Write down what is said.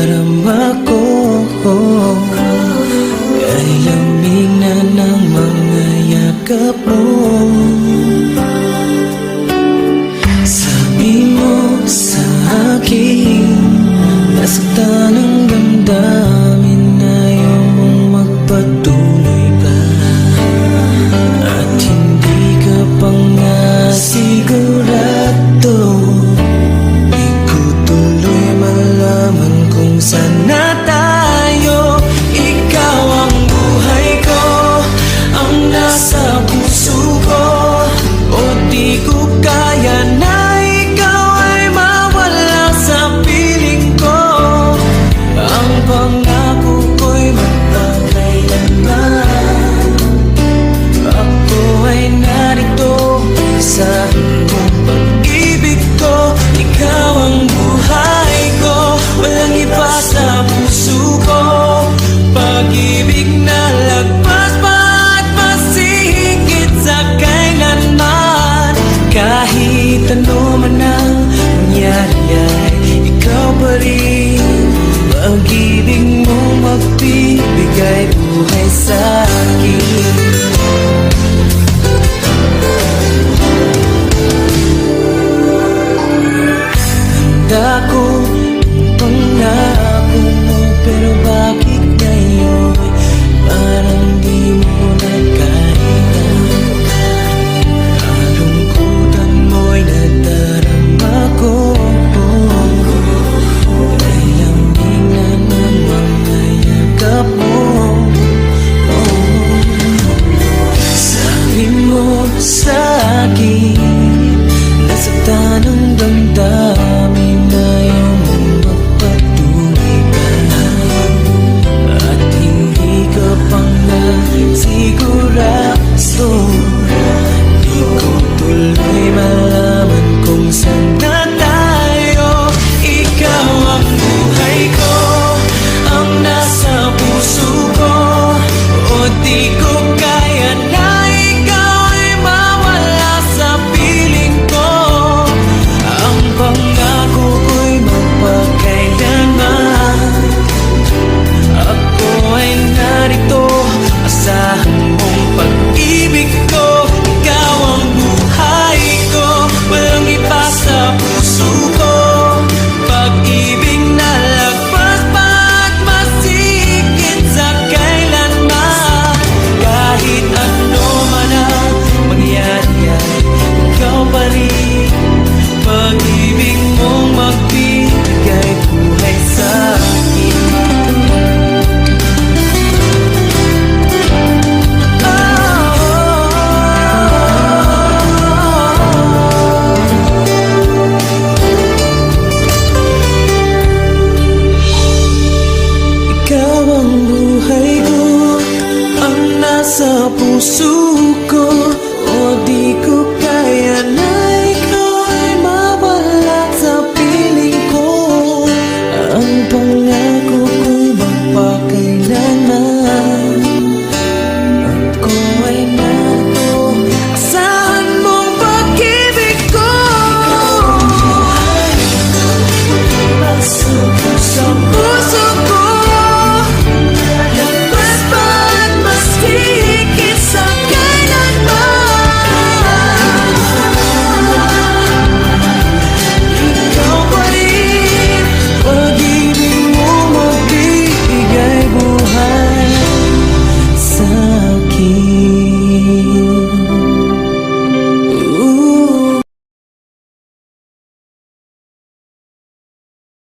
nadarama ko. Kay lamig na ng mga yakap mo. Sabi mo sa akin, nasaktan ang damdamin, ayaw mong magpatuloy pa. At hindi ka pa nga sigurado. Di ko tuloy malaman kung saan na tayo. Ikaw ang buhay ko, ang nasa puso ko. O di ko kaya na ikaw ay mawala sa piling ko. Ang pangako ko'y magpakailanman. Ako ay narito sa buong pag-ibig ko. Ikaw ang buhay ko, walang iba sa puso ko. Pag-ibig na lagpas pa at masihigit sa kailanman. Kahit ano man ang mangyari ay ikaw pa rin. Pag-ibig mo magbibigay buhay sa akin. Handa ko ang pangako mo, pero bakit ngayon parang di mo na kaya? Kalungkutan mo'y nadarama ko. Kay lamig na ng mga yakap mo. Sabi mo sa akin, nasaktan ang damdamin, ayaw mong magpatuloy pa. At hindi ka pa nga sigurado. Di ko tuloy malaman kung saan na tayo. Ikaw ang buhay ko, ang nasa puso ko. O di ko kaya na ikaw ay mawala sa piling ko. Ang pangako ko'y magpakailanman. Ako ay narito, asahan mong pag-ibig ko. Ikaw ang buhay ko, walang iba sa puso ko. Pag-ibig na lagpas pa at masigit sa kailanman. Kahit ano man ang mangyari ay ikaw pa rin. Pag-ibig mong magbibigay buhay sa akin. Ikaw ang buhay ko, ang nasa puso